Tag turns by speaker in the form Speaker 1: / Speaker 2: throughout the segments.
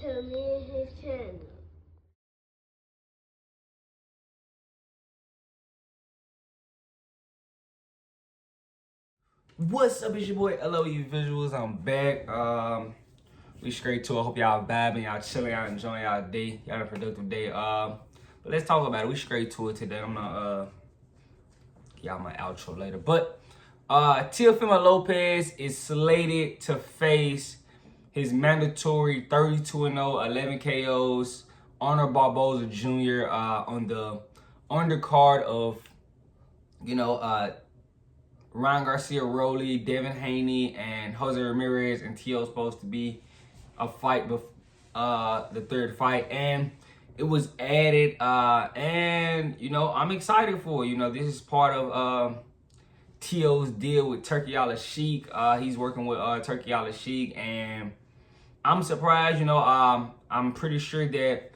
Speaker 1: to me and his channel.
Speaker 2: What's up, it's your boy LOE Visuals. I'm back. We straight to it. Hope y'all vibing, y'all chilling, y'all enjoying y'all day, y'all had a productive day. But let's talk about it. We straight to it today. I'm gonna y'all my outro later. But Teofimo Lopez is slated to face his mandatory 32-0, 11 KOs, Arnold Barboza Jr. On the undercard of, Ryan Garcia Rowley, Devin Haney, and Jose Ramirez and Teo supposed to be a fight before the third fight, and it was added. And I'm excited for it. This is part of Teo's deal with Turkey Al-Sheikh. He's working with Turkey Al-Sheikh, and I'm surprised. I'm pretty sure that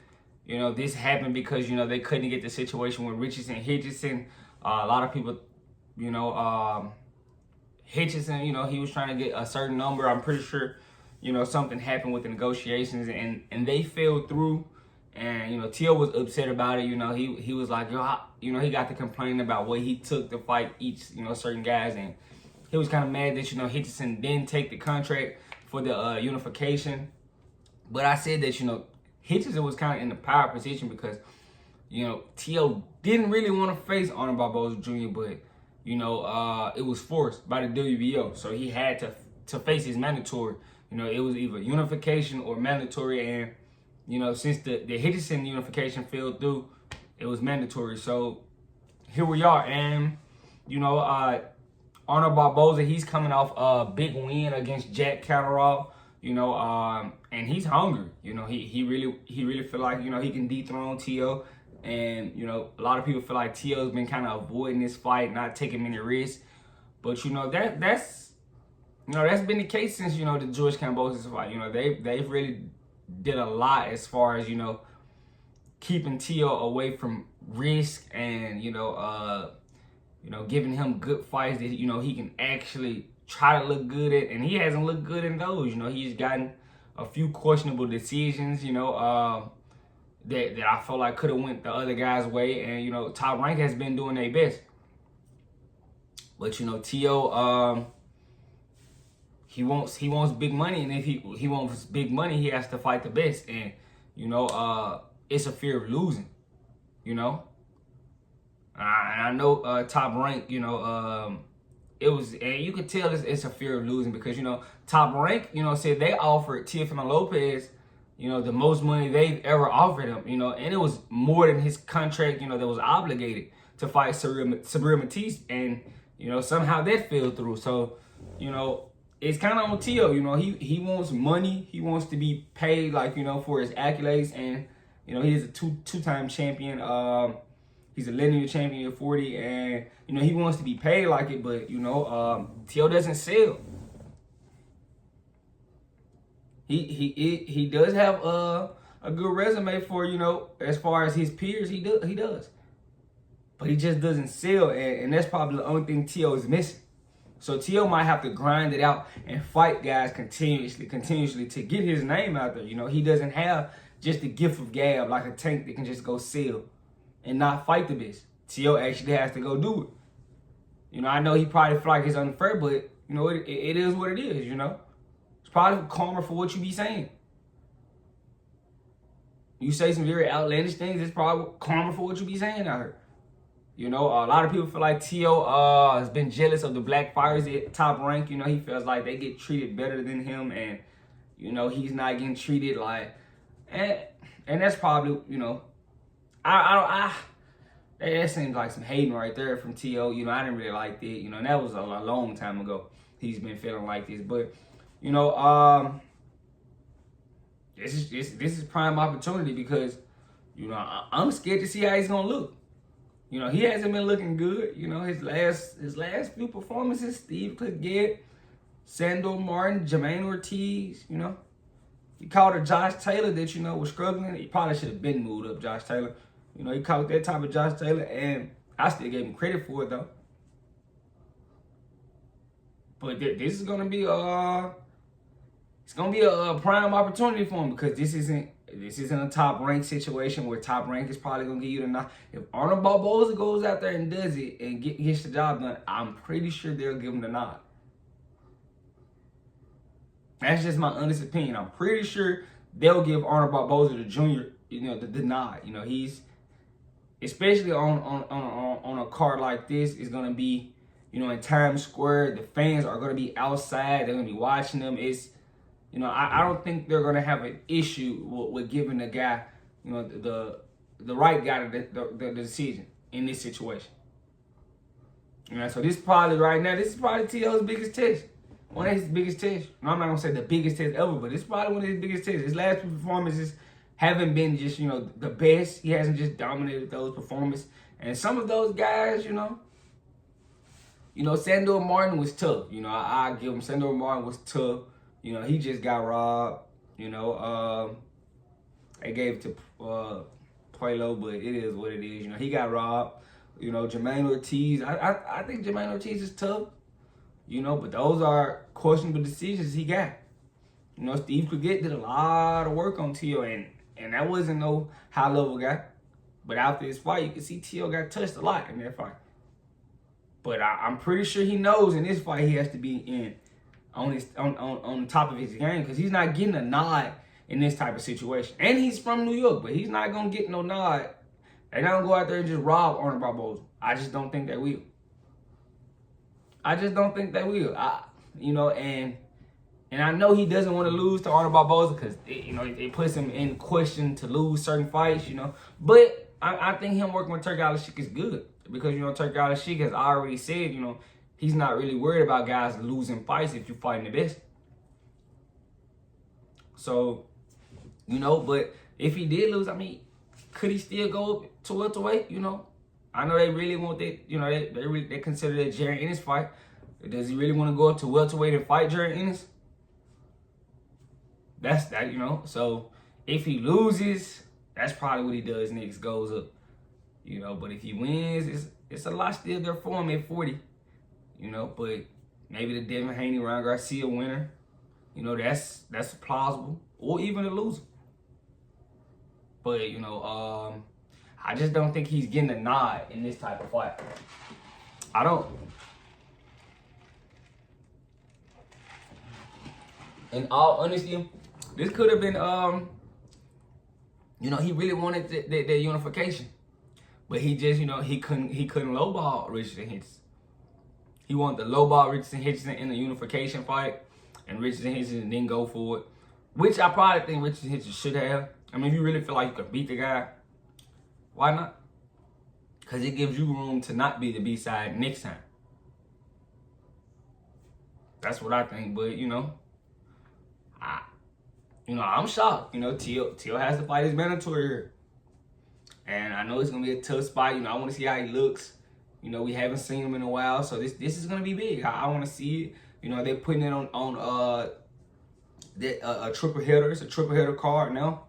Speaker 2: this happened because they couldn't get the situation with Richardson. A lot of people. Hitchison, he was trying to get a certain number. I'm pretty sure, something happened with the negotiations and they fell through. And, Teo was upset about it. He was like, he got to complaining about what he took to fight each, certain guys. And he was kind of mad that, Hitchison didn't take the contract for the unification. But I said that, Hitchison was kind of in the power position because, Teo didn't really want to face Arnold Barboza Jr., but it was forced by the WBO, so he had to face his mandatory. It was either unification or mandatory, and since the Hitchison unification fell through, it was mandatory. So here we are, and Arnold Barboza, he's coming off a big win against Jack Catterall. And he's hungry. He really feel like he can dethrone Teo. And, a lot of people feel like Teo's been kind of avoiding this fight, not taking many risks. But, that's been the case since, the George Kambosos fight. They've really did a lot as far as, keeping Teo away from risk and, giving him good fights that, he can actually try to look good at. And he hasn't looked good in those. He's gotten a few questionable decisions, that I feel like could have went the other guy's way, and Top Rank has been doing their best. But Teo, he wants big money, and if he wants big money, he has to fight the best, and it's a fear of losing, and I know Top Rank, it was, and you could tell it's a fear of losing because Top Rank, said they offered Teofimo Lopez the most money they've ever offered him, and it was more than his contract, that was obligated to fight Sabir Matisse, and, somehow that fell through. So, it's kind of on Teo, he wants money, he wants to be paid, like, for his accolades, and, he is a two-time champion, he's a linear champion at 40, and, he wants to be paid like it, but, Teo doesn't sell. He does have a good resume for, as far as his peers, he does. But he just doesn't sell, and that's probably the only thing Teo is missing. So Teo might have to grind it out and fight guys continuously to get his name out there. He doesn't have just the gift of gab like a Tank that can just go sell and not fight the best. Teo actually has to go do it. I know he probably feel like it's unfair, but, it is what it is, It's probably karma for what you be saying. You say some very outlandish things, it's probably karma for what you be saying out here. A lot of people feel like Teo has been jealous of the black fighters at Top Rank. He feels like they get treated better than him, and, he's not getting treated like, and that's probably, that seems like some hating right there from Teo. I didn't really like that. And that was a long time ago. He's been feeling like this, but. This is prime opportunity because, I'm scared to see how he's gonna look. He hasn't been looking good. His last few performances, Steve Clegget, Sandor Martin, Jermaine Ortiz. He called a Josh Taylor that was struggling. He probably should have been moved up, Josh Taylor. He caught that type of Josh Taylor, and I still gave him credit for it though. But this is gonna be it's gonna be a prime opportunity for him, because this isn't a top rank situation where top rank is probably gonna give you the nod. If Arnold Barboza goes out there and does it and gets the job done, I'm pretty sure they'll give him the nod. That's just my honest opinion. I'm pretty sure they'll give Arnold Barboza the junior, the nod. He's, especially on a card like this, is gonna be, in Times Square. The fans are gonna be outside. They're gonna be watching them. It's, I don't think they're gonna have an issue with giving the guy, the right guy the decision in this situation. So this is probably T.O.'s biggest test. One of his biggest tests. No, I'm not gonna say the biggest test ever, but it's probably one of his biggest tests. His last two performances haven't been just, the best. He hasn't just dominated those performances. And some of those guys, Sandor Martin was tough. I give him, Sandor Martin was tough. He just got robbed. They gave it to Puelo, but it is what it is. He got robbed. Jermaine Ortiz. I think Jermaine Ortiz is tough. But those are questionable decisions he got. Steve Clegette did a lot of work on T.O., and that wasn't no high-level guy. But after this fight, you can see T.O. got touched a lot in that fight. But I'm pretty sure he knows in this fight he has to be on the top of his game, because he's not getting a nod in this type of situation. And he's from New York, but he's not going to get no nod. They're not going to go out there and just rob Arnold Barboza. I just don't think they will. And I know he doesn't want to lose to Arnold Barboza, because it puts him in question to lose certain fights, But I think him working with Turk Al-Sheikh is good, because Turk Al-Sheikh has already said, he's not really worried about guys losing fights if you're fighting the best. So, but if he did lose, could he still go up to welterweight? I know they really want that. They consider that Jared Ennis fight. Does he really want to go up to welterweight and fight Jared Ennis? That's that, So if he loses, that's probably what he does next. Goes up, But if he wins, it's a lot still there for him at 40. But maybe the Devin Haney, Ryan Garcia winner. That's plausible, or even a loser. But I just don't think he's getting a nod in this type of fight. I don't. In all honesty, this could have been, he really wanted that unification, but he just, he couldn't lowball Richardson Henderson. He wanted to lowball Richardson Henderson in the unification fight, and Richardson Henderson didn't go for it, which I probably think Richardson Henderson should have. If you really feel like you can beat the guy, why not? Because it gives you room to not be the B-side next time. That's what I think. But, I'm shocked. Teal has to fight his mandatory here. And I know it's going to be a tough spot. I want to see how he looks. We haven't seen him in a while. So this is going to be big. I want to see it. They're putting it on a triple header. It's a triple header card now.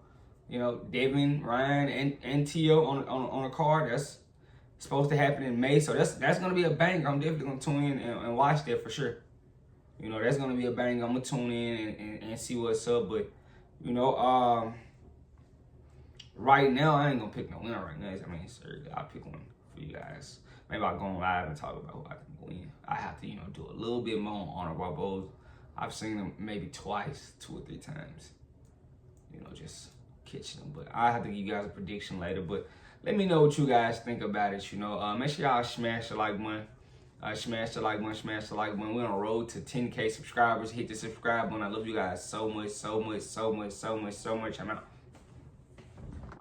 Speaker 2: Devin, Ryan, and T.O. on a card. That's supposed to happen in May. So that's going to be a bang. I'm definitely going to tune in and watch that for sure. That's going to be a bang. I'm going to tune in and see what's up. But, right now, I ain't going to pick no winner right now. Seriously, I'll pick one for you guys. Maybe I'll go on live and talk about who I think will win. I have to, do a little bit more on Arnold Barboza. I've seen him maybe twice, 2 or 3 times. Just catch them. But I have to give you guys a prediction later. But let me know what you guys think about it. Make sure y'all smash the like button. Smash the like button. We're on the road to 10K subscribers. Hit the subscribe button. I love you guys so much. I'm out.